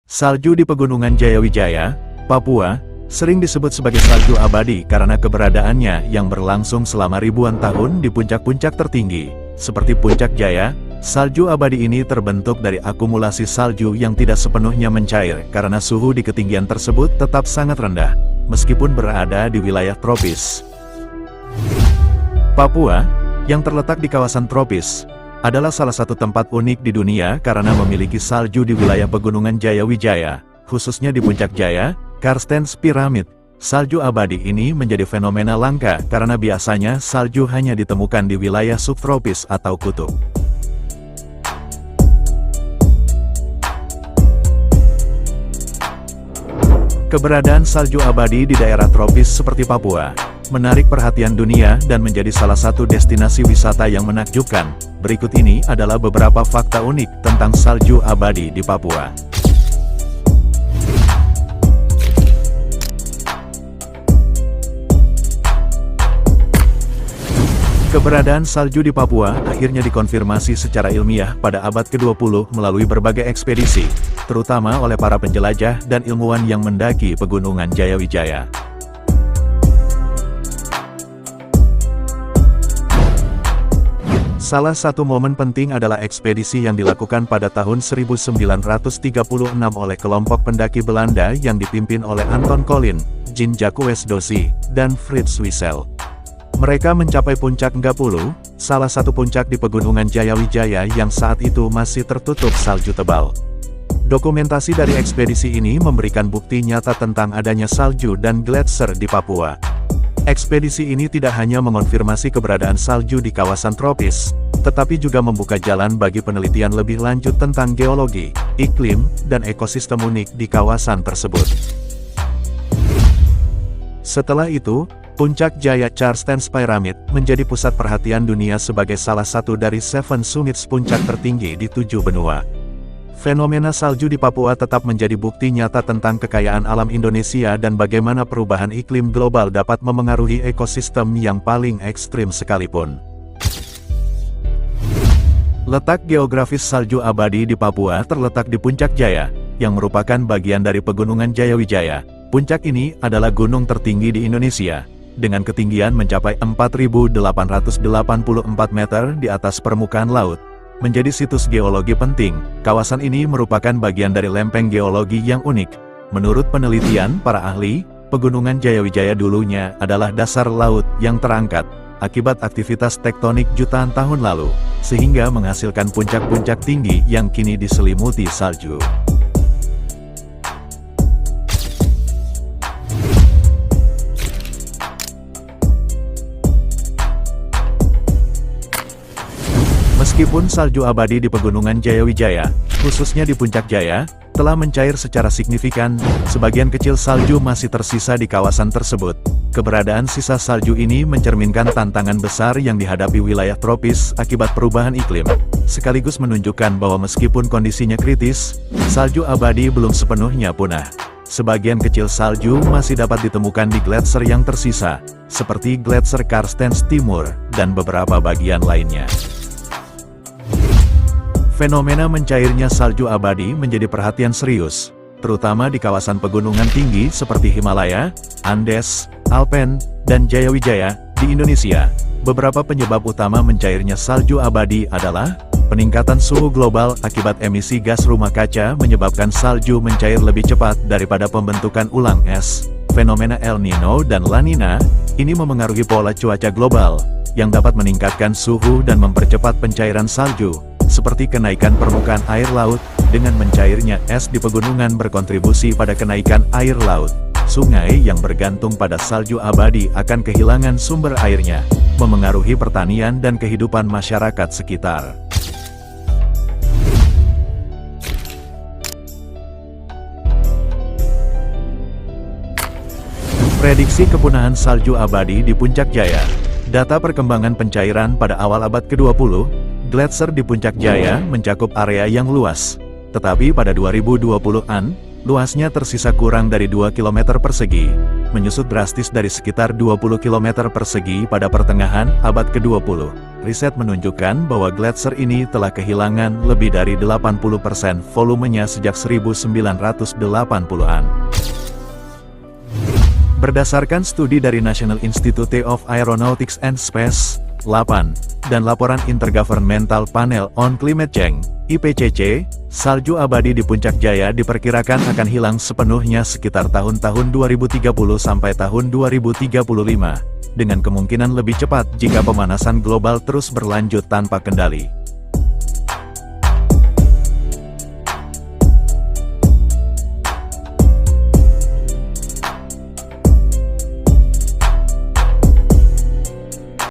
Salju di Pegunungan Jayawijaya, Papua, sering disebut sebagai salju abadi karena keberadaannya yang berlangsung selama ribuan tahun di puncak-puncak tertinggi. Seperti Puncak Jaya, salju abadi ini terbentuk dari akumulasi salju yang tidak sepenuhnya mencair karena suhu di ketinggian tersebut tetap sangat rendah, meskipun berada di wilayah tropis. Papua, yang terletak di kawasan tropis, adalah salah satu tempat unik di dunia karena memiliki salju di wilayah Pegunungan Jayawijaya, khususnya di Puncak Jaya, Karstens Pyramid. Salju abadi ini menjadi fenomena langka karena biasanya salju hanya ditemukan di wilayah subtropis atau kutub. Keberadaan salju abadi di daerah tropis seperti Papua menarik perhatian dunia dan menjadi salah satu destinasi wisata yang menakjubkan. Berikut ini adalah beberapa fakta unik tentang salju abadi di Papua. Keberadaan salju di Papua akhirnya dikonfirmasi secara ilmiah pada abad ke-20 melalui berbagai ekspedisi, terutama oleh para penjelajah dan ilmuwan yang mendaki Pegunungan Jayawijaya. Salah satu momen penting adalah ekspedisi yang dilakukan pada tahun 1936 oleh kelompok pendaki Belanda yang dipimpin oleh Anton Collin, Jean-Jacques Dosy, dan Frits Wissel. Mereka mencapai puncak Ngapulu, salah satu puncak di Pegunungan Jayawijaya yang saat itu masih tertutup salju tebal. Dokumentasi dari ekspedisi ini memberikan bukti nyata tentang adanya salju dan gletser di Papua. Ekspedisi ini tidak hanya mengonfirmasi keberadaan salju di kawasan tropis, tetapi juga membuka jalan bagi penelitian lebih lanjut tentang geologi, iklim, dan ekosistem unik di kawasan tersebut. Setelah itu, Puncak Jaya Karstens Pyramid menjadi pusat perhatian dunia sebagai salah satu dari 7 summits puncak tertinggi di 7 benua. Fenomena salju di Papua tetap menjadi bukti nyata tentang kekayaan alam Indonesia dan bagaimana perubahan iklim global dapat memengaruhi ekosistem yang paling ekstrim sekalipun. Letak geografis salju abadi di Papua terletak di Puncak Jaya, yang merupakan bagian dari Pegunungan Jayawijaya. Puncak ini adalah gunung tertinggi di Indonesia, dengan ketinggian mencapai 4.884 meter di atas permukaan laut. Menjadi situs geologi penting, kawasan ini merupakan bagian dari lempeng geologi yang unik. Menurut penelitian para ahli, Pegunungan Jayawijaya dulunya adalah dasar laut yang terangkat akibat aktivitas tektonik jutaan tahun lalu, sehingga menghasilkan puncak-puncak tinggi yang kini diselimuti salju. Meskipun salju abadi di Pegunungan Jayawijaya, khususnya di Puncak Jaya, telah mencair secara signifikan, sebagian kecil salju masih tersisa di kawasan tersebut. Keberadaan sisa salju ini mencerminkan tantangan besar yang dihadapi wilayah tropis akibat perubahan iklim, sekaligus menunjukkan bahwa meskipun kondisinya kritis, salju abadi belum sepenuhnya punah. Sebagian kecil salju masih dapat ditemukan di gletser yang tersisa, seperti gletser Karstens Timur, dan beberapa bagian lainnya. Fenomena mencairnya salju abadi menjadi perhatian serius, terutama di kawasan pegunungan tinggi seperti Himalaya, Andes, Alpen, dan Jayawijaya di Indonesia. Beberapa penyebab utama mencairnya salju abadi adalah peningkatan suhu global akibat emisi gas rumah kaca menyebabkan salju mencair lebih cepat daripada pembentukan ulang es. Fenomena El Nino dan La Nina ini memengaruhi pola cuaca global yang dapat meningkatkan suhu dan mempercepat pencairan salju, seperti kenaikan permukaan air laut. Dengan mencairnya es di pegunungan berkontribusi pada kenaikan air laut. Sungai yang bergantung pada salju abadi akan kehilangan sumber airnya, memengaruhi pertanian dan kehidupan masyarakat sekitar. Prediksi kepunahan salju abadi di Puncak Jaya. Data perkembangan pencairan pada awal abad ke-20, gletser di Puncak Jaya mencakup area yang luas. Tetapi pada 2020-an, Luasnya tersisa kurang dari 2 km persegi, menyusut drastis dari sekitar 20 km persegi pada pertengahan abad ke-20. Riset menunjukkan bahwa gletser ini telah kehilangan lebih dari 80% volumenya sejak 1980-an. Berdasarkan studi dari National Institute of Aeronautics and Space, (LAPAN), dan laporan Intergovernmental Panel on Climate Change, IPCC, salju abadi di Puncak Jaya diperkirakan akan hilang sepenuhnya sekitar tahun-tahun 2030 sampai tahun 2035, dengan kemungkinan lebih cepat jika pemanasan global terus berlanjut tanpa kendali.